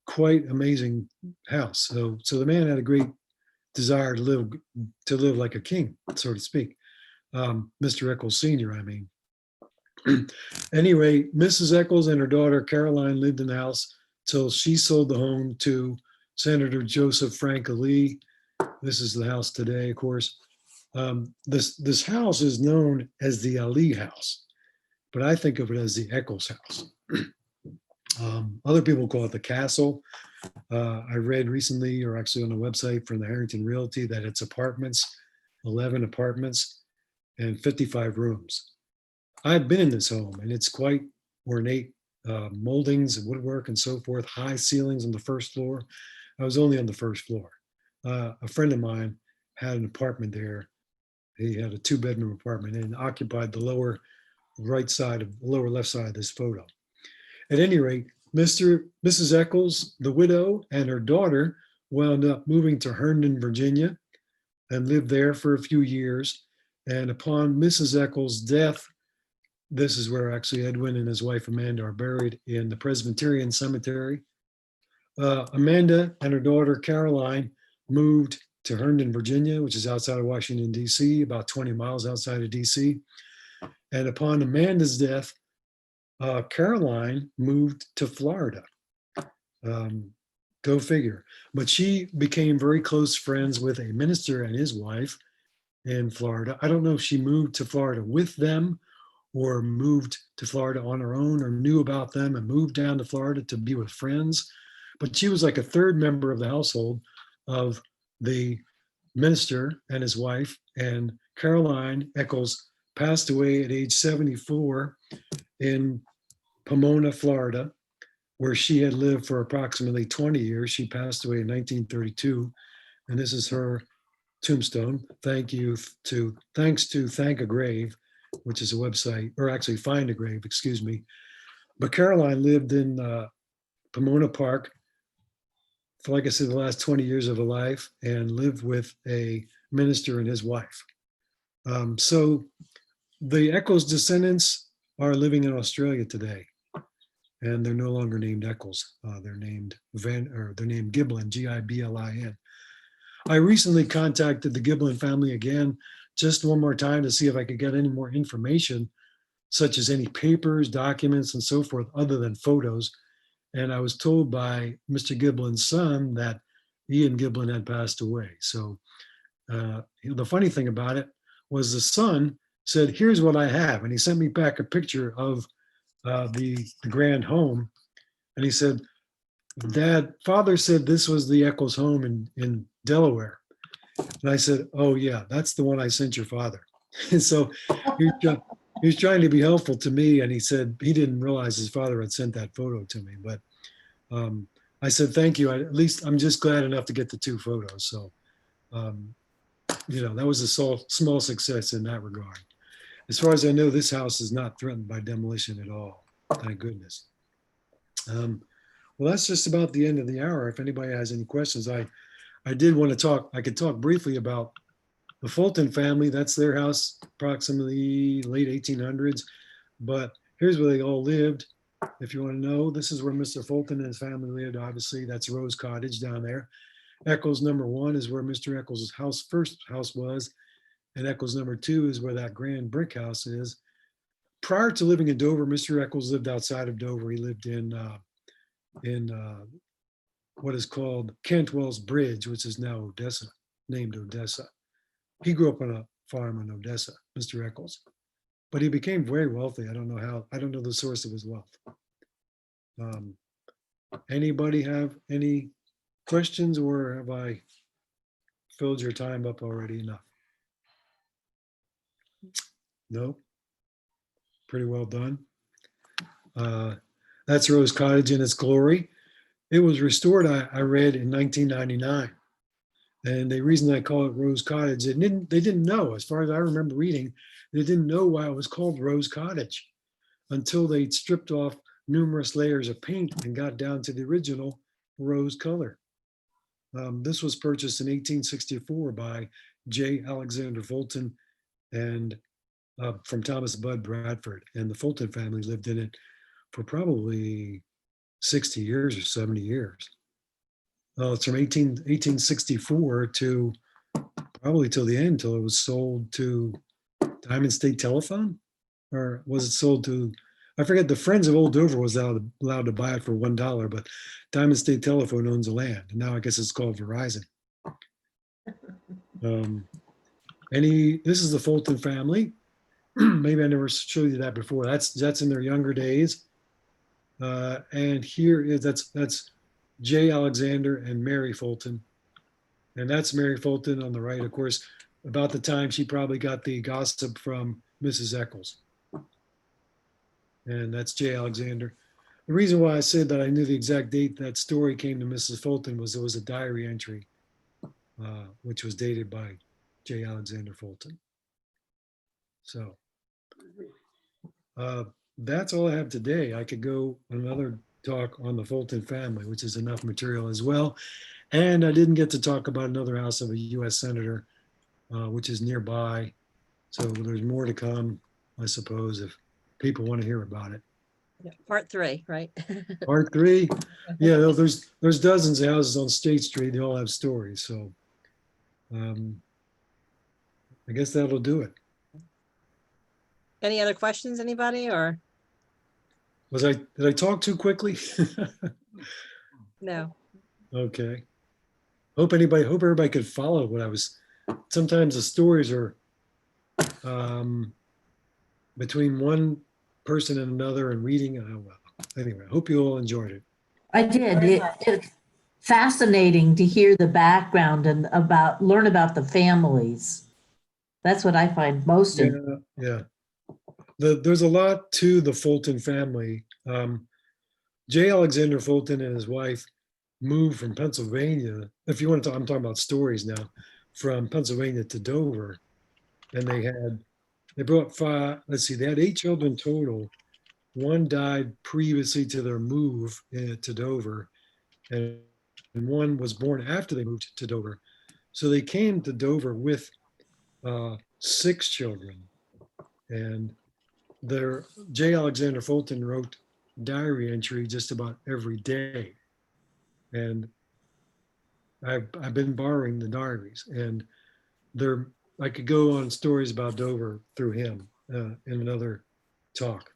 Quite amazing house. So the man had a great desire to live like a king, so to speak. Mr. Eccles Sr., I mean. Anyway, Mrs. Eccles and her daughter Caroline lived in the house till she sold the home to Senator Joseph Frank Ali. This is the house today, of course. This house is known as the Ali House, but I think of it as the Eccles House. Other people call it the castle. I read recently, or actually on the website from the Harrington Realty, that it's apartments, 11 apartments, and 55 rooms. I've been in this home, and it's quite ornate, moldings and woodwork and so forth, high ceilings on the first floor. I was only on the first floor. A friend of mine had an apartment there. He had a 2-bedroom apartment and occupied the lower left side of this photo. At any rate, Mrs. Eccles, the widow, and her daughter wound up moving to Herndon, Virginia, and lived there for a few years. And upon Mrs. Eccles' death, this is where actually Edwin and his wife Amanda are buried, in the Presbyterian Cemetery. Amanda and her daughter Caroline moved to Herndon, Virginia, which is outside of Washington, D.C., about 20 miles outside of D.C. And upon Amanda's death, Caroline moved to Florida. Go figure. But she became very close friends with a minister and his wife in Florida. I don't know if she moved to Florida with them or moved to Florida on her own, or knew about them and moved down to Florida to be with friends. But she was like a third member of the household of the minister and his wife. And Caroline Eccles passed away at age 74 in Pomona, Florida, where she had lived for approximately 20 years. She passed away in 1932. And this is her tombstone. Thanks to Thank a Grave, which is a website, or actually Find a Grave, excuse me. But Caroline lived in Pomona Park for, like I said, the last 20 years of her life, and lived with a minister and his wife. So the Eccles descendants are living in Australia today, and they're no longer named Eccles. They're named Giblin, Giblin. I recently contacted the Giblin family again, just one more time, to see if I could get any more information, such as any papers, documents, and so forth, other than photos. And I was told by Mr. Giblin's son that Ian Giblin had passed away. So the funny thing about it was the son said, here's what I have. And he sent me back a picture of the grand home. And he said, Father said this was the Eccles home in Delaware. And I said, oh yeah, that's the one I sent your father. And so he was trying to be helpful to me. And he said he didn't realize his father had sent that photo to me. But I said, thank you. At least I'm just glad enough to get the 2 photos. So that was a small success in that regard. As far as I know, this house is not threatened by demolition at all. Thank goodness. Well, that's just about the end of the hour. If anybody has any questions, I did want to talk. I could talk briefly about the Fulton family. That's their house, approximately late 1800s. But here's where they all lived. If you want to know, this is where Mr. Fulton and his family lived. Obviously, that's Rose Cottage down there. Eccles number 1 is where Mr. Eccles' first house was. And Eccles number 2 is where that grand brick house is. Prior to living in Dover, Mr. Eccles lived outside of Dover. He lived in what is called Cantwell's Bridge, which is now Odessa, named Odessa. He grew up on a farm in Odessa, Mr. Eccles, but he became very wealthy. I don't know how. I don't know the source of his wealth. Anybody have any questions, or have I filled your time up already enough? No? Pretty well done. That's Rose Cottage in its glory. It was restored, I read, in 1999. And the reason I call it Rose Cottage, they didn't know, as far as I remember reading, they didn't know why it was called Rose Cottage until they stripped off numerous layers of paint and got down to the original rose color. This was purchased in 1864 by J. Alexander Fulton and from Thomas Budd Bradford. And the Fulton family lived in it for probably 60 years or 70 years. It's from 1864 to probably till the end, till it was sold to Diamond State Telephone, or was it sold to, I forget, the Friends of Old Dover was allowed to buy it for $1, but Diamond State Telephone owns the land. And now I guess it's called Verizon. This is the Fulton family. Maybe I never showed you that before. That's in their younger days. And here is, that's J. Alexander and Mary Fulton. And that's Mary Fulton on the right, of course, about the time she probably got the gossip from Mrs. Eccles. And that's J. Alexander. The reason why I said that I knew the exact date that story came to Mrs. Fulton was there was a diary entry, which was dated by J. Alexander Fulton. So that's all I have today. I could go another talk on the Fulton family, which is enough material as well. And I didn't get to talk about another house of a US Senator, which is nearby. So there's more to come, I suppose, if people want to hear about it. Yeah, part 3, right? Part 3, yeah, there's dozens of houses on State Street. They all have stories. So I guess that'll do it. Any other questions, anybody, or? Did I talk too quickly? No. Okay. Hope everybody could follow what I was. Sometimes the stories are between one person and another and reading. Well, anyway, I hope you all enjoyed it. I did. It's fascinating to hear the background and learn about the families. That's what I find most interesting. Yeah. There's a lot to the Fulton family. J. Alexander Fulton and his wife moved from Pennsylvania. If you want to talk, I'm talking about stories now, from Pennsylvania to Dover. And they brought 5, let's see, they had 8 children total. 1 died previously to their move to Dover, and 1 was born after they moved to Dover. So they came to Dover with 6 children. And J. Alexander Fulton wrote diary entry just about every day. And I've been borrowing the diaries, and I could go on stories about Dover through him in another talk.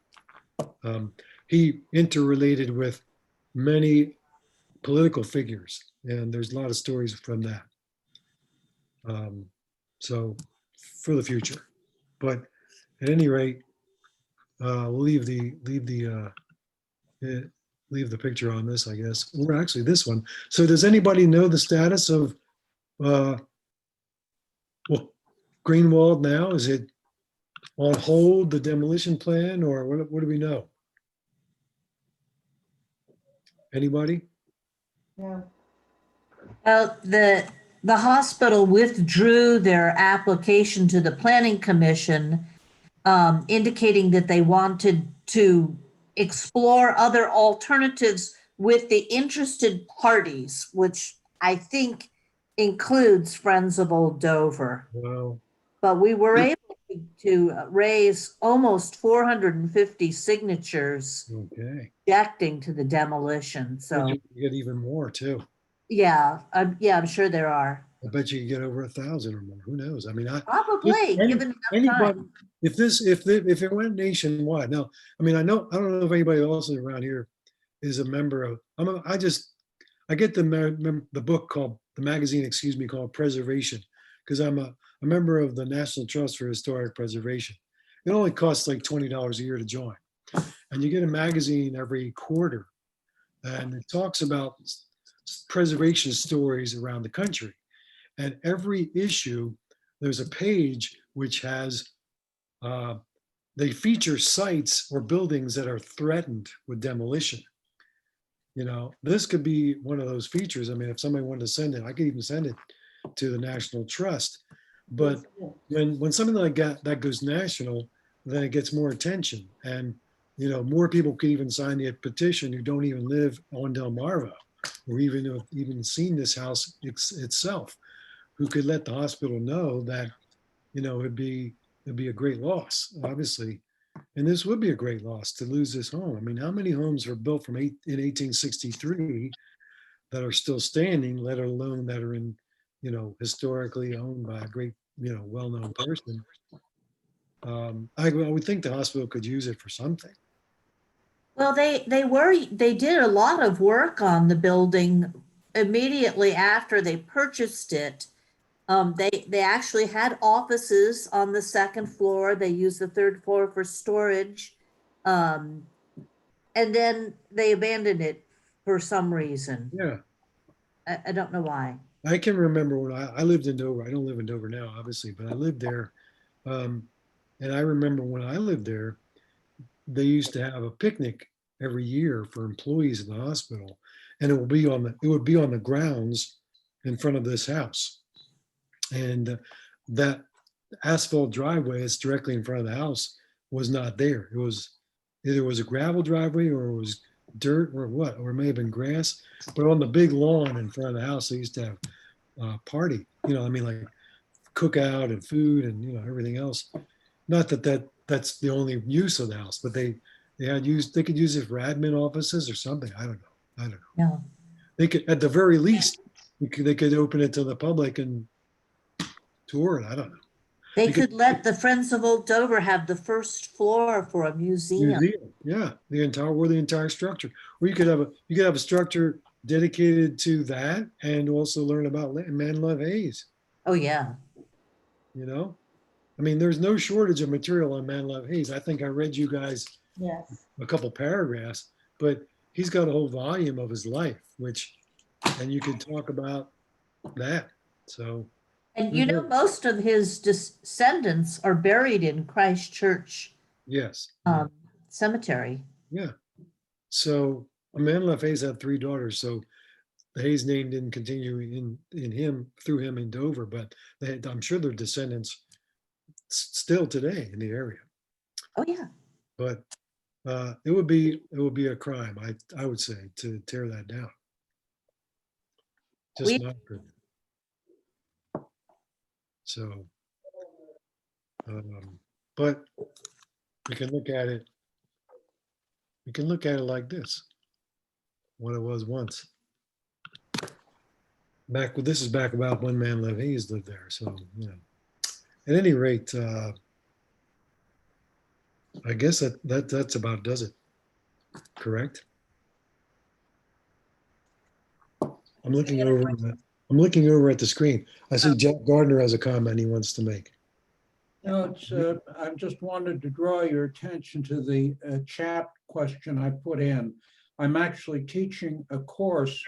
He interrelated with many political figures, and there's a lot of stories from that. So for the future, but at any rate, we'll leave the picture on this, I guess, or actually this one. So does anybody know the status of Greenwald now? Is it on hold, the demolition plan, or what do we know? Anybody? Well, the hospital withdrew their application to the planning commission, indicating that they wanted to explore other alternatives with the interested parties, which I think includes Friends of Old Dover. Well, But we were able to raise almost 450 signatures okay. objecting to the demolition. Bet So, you could get even more too. yeah, I'm sure there are. I bet you could get over 1,000 or more. Who knows? I mean, Probably, any- given enough anybody, time. if it went nationwide. Now, I mean, I don't know if anybody else around here is a member of, I get the book called, the magazine, excuse me, called Preservation, because I'm a member of the National Trust for Historic Preservation. It only costs like $20 a year to join. And you get a magazine every quarter, and it talks about preservation stories around the country. And every issue, there's a page which has, they feature sites or buildings that are threatened with demolition. You know, this could be one of those features. I mean, if somebody wanted to send it, I could even send it to the National Trust. But when something like that goes national, then it gets more attention. And, you know, more people could even sign the petition who don't even live on Delmarva or even have even seen this house itself, who could let the hospital know that, you know, it'd be a great loss, obviously. And this would be a great loss to lose this home. I mean, how many homes were built in 1863 that are still standing, let alone that are in, you know, historically owned by a great, you know, well-known person? I would think the hospital could use it for something. Well, they did a lot of work on the building immediately after they purchased it. They actually had offices on the second floor. They used the third floor for storage. And then they abandoned it for some reason. Yeah, I don't know why. I can remember when I lived in Dover. I don't live in Dover now, obviously, but I lived there. Um, and I remember when I lived there, they used to have a picnic every year for employees in the hospital, and it would be on the grounds in front of this house. And that asphalt driveway that's directly in front of the house was not there. It was either a gravel driveway or it was dirt or what, or it may have been grass. But on the big lawn in front of the house, they used to have a party. You know, I mean, like cookout and food and, you know, everything else. Not that's the only use of the house, but they could use it for admin offices or something. I don't know. No. They could, at the very least, they could open it to the public and tour it. I don't know. They could let the Friends of Old Dover have the first floor for a museum. Museum, yeah, the entire structure. Or you could have a structure dedicated to that and also learn about Man Love Hayes. Oh, yeah. You know, I mean, there's no shortage of material on Man Love Hayes. I think I read you guys Yes. a couple paragraphs, but he's got a whole volume of his life, and you could talk about that. So, And you know, most of his descendants are buried in Christ Church yes, Cemetery. yeah. So, Man Love Hayes had 3 daughters. So the Hayes name didn't continue through him in Dover, but I'm sure their descendants still today in the area. Oh, yeah. But it would be a crime, I would say, to tear that down. Just my opinion. So, but we can look at it. We can look at it like this: what it was once. This is back about when Man Love Hayes lived there. So, you know, at any rate, I guess that's about does it. Correct. I'm looking over at the screen. I see Jack Gardner has a comment he wants to make. No, I just wanted to draw your attention to the chat question I put in. I'm actually teaching a course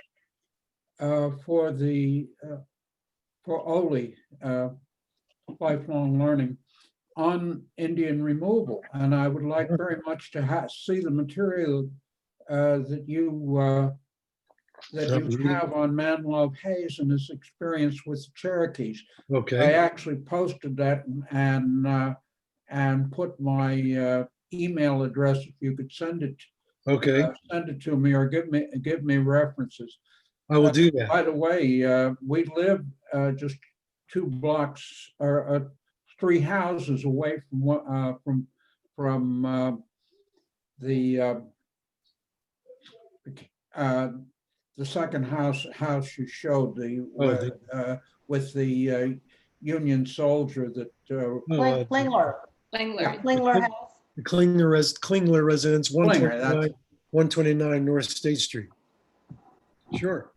for OLI, lifelong learning, on Indian removal. And I would like very much to see the material that you that you have on Manlove Hayes and his experience with the Cherokees. I Okay, actually posted that and put my email address, if you could okay. send it to me or give me references. I will do that. By the way, we live just 2 blocks or 3 houses away from the second house you showed, with the Union soldier that, Klingler, Klingler. Klingler House. The Klingler residence, Klinger, 129 North State Street. Sure.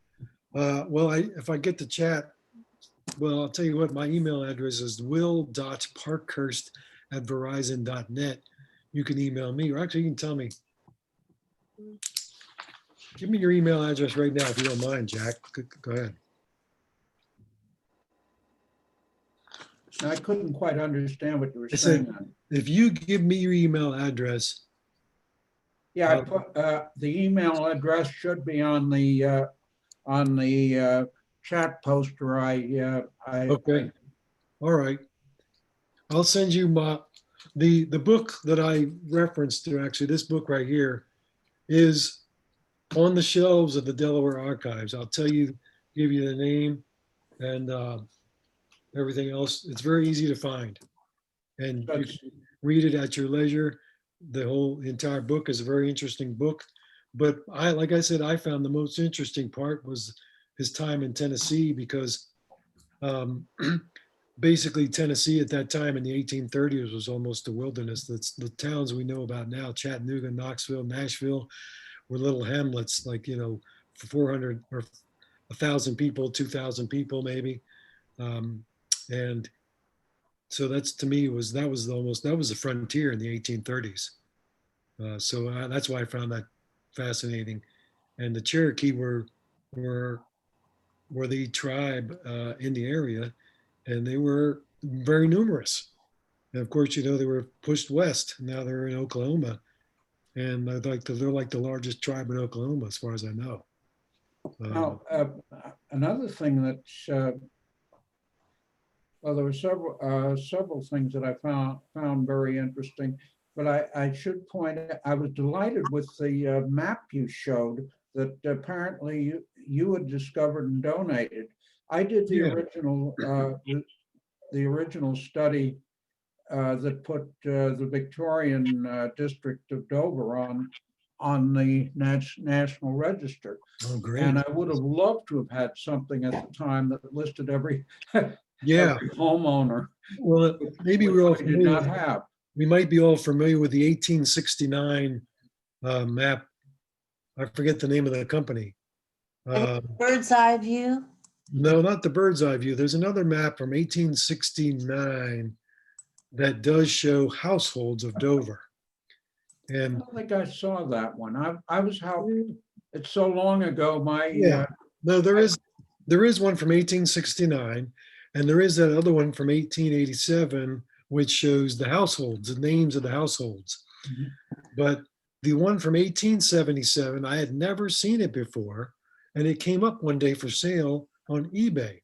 Well, if I get the chat, well, I'll tell you what, my email address is will.parkhurst@verizon.net. You can email me, or actually you can tell me. Give me your email address right now, if you don't mind, Jack. Go ahead. I couldn't quite understand what you were I said- saying. If you give me your email address, Yeah, I put, the email address should be on the chat poster. okay, all right. I'll send you the book that I referenced to, actually, this book right here is on the shelves of the Delaware Archives. I'll give you the name and everything else. It's very easy to find. And you That's- can read it at your leisure. The entire book is a very interesting book. But like I said, I found the most interesting part was his time in Tennessee, because basically Tennessee at that time in the 1830s was almost a wilderness. That's the towns we know about now, Chattanooga, Knoxville, Nashville, were little hamlets, like, 400 or 1,000 people, 2,000 people maybe. And so that's, to me, that was the frontier in the 1830s. So that's why I found that fascinating. And the Cherokee were the tribe in the area, and they were very numerous. And of course, they were pushed west. Now they're in Oklahoma, and they're like the largest tribe in Oklahoma, as far as I know. Now, another thing that's, well, there were several things that I found very interesting, but I should point out, I was delighted with the map you showed that apparently you had discovered and donated. I did the Yeah. original study that put the Victorian district of Dover on the National Register. Oh, great. And I would have loved to have had something at the time that listed every Yeah. every homeowner. Well, maybe which we're all we did not familiar. have. We might be all familiar with the 1869 map. I forget the name of the company. Bird's eye view. No, not the bird's eye view. There's another map from 1869 that does show households of Dover. I And don't think I saw that one. I was how, it's so long ago, Yeah. no, there is one from 1869, and there is that other one from 1887, which shows the households, the names of the households. Mhm. But the one from 1877, I had never seen it before, and it came up one day for sale on eBay.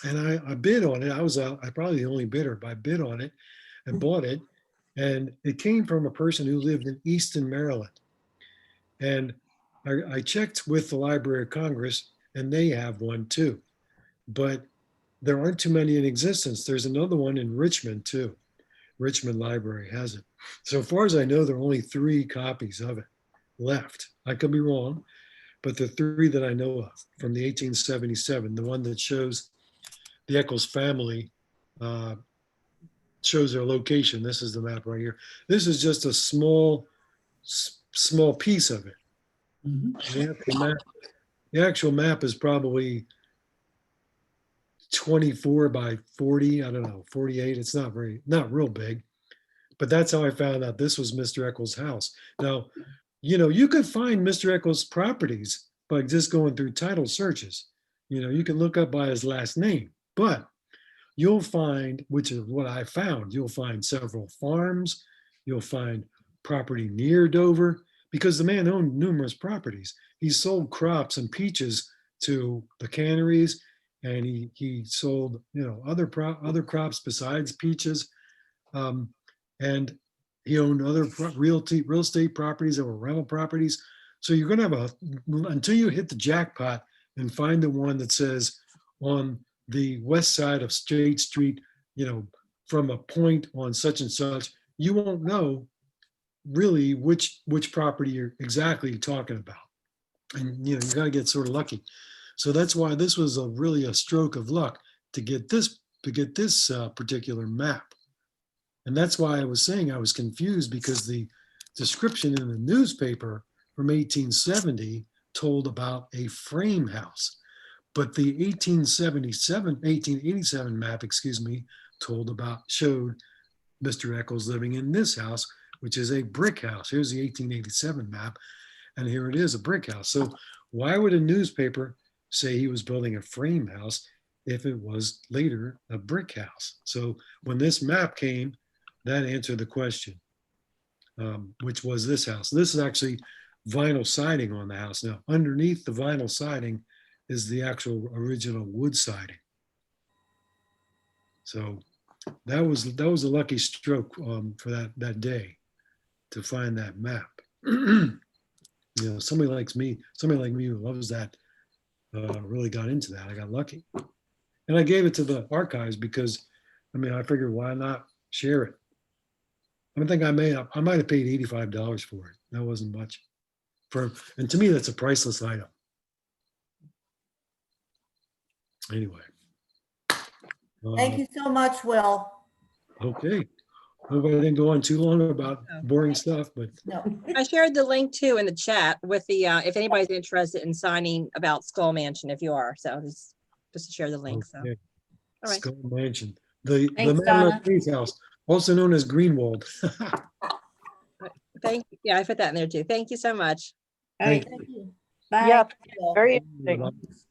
And I bid on it. I probably the only bidder, but I bid on it and bought it. And it came from a person who lived in Easton, Maryland. And I checked with the Library of Congress, and they have one too. But there aren't too many in existence. There's another one in Richmond too. Richmond Library has it. So far as I know, there are only 3 copies of it left. I could be wrong, but the 3 that I know of from the 1877, the one that shows the Eccles family, shows their location. This is the map right here. This is just a small piece of it. Mhm. The actual map is probably 24 by 40. I don't know, 48. It's not real big, but that's how I found out this was Mr. Eccles' house. Now, you could find Mr. Eccles' properties by just going through title searches. You can look up by his last name, but you'll find, which is what I found, you'll find several farms, you'll find property near Dover, because the man owned numerous properties. He sold crops and peaches to the canneries, and he sold, you know, other crops besides peaches. And he owned other real estate properties that were rental properties. So you're going to have until you hit the jackpot and find the one that says on the west side of State Street, you know, from a point on such and such, you won't know really which property you're exactly talking about. And, you know, you got to get sort of lucky. So that's why this was really a stroke of luck to get this particular map. And that's why I was saying I was confused, because the description in the newspaper from 1870 told about a frame house. But the 1887 map, showed Mr. Eccles living in this house, which is a brick house. Here's the 1887 map, and here it is, a brick house. So why would a newspaper say he was building a frame house if it was later a brick house? So when this map came, that answered the question, which was this house. This is actually vinyl siding on the house. Now, underneath the vinyl siding is the actual original wood siding. So that was a lucky stroke for that day to find that map. You know, somebody like me who loves that, really got into that. I got lucky, and I gave it to the archives because, I mean, I figured why not share it. I think I might have paid $85 for it. That wasn't much and to me, that's a priceless item. Anyway. Thank you so much, Will. Okay. Hope I didn't go on too long about boring stuff, but No. I shared the link too in the chat with the, if anybody's interested in signing about Skull Mansion, if you are, so just to share the link, so. okay. All right. Skull Mansion. The Thanks, Manor Donna. House, also known as Greenwald. Yeah, I put that in there too. Thank you so much. All right. Thank Thank you. Yeah, Bye. Will. very you. interesting.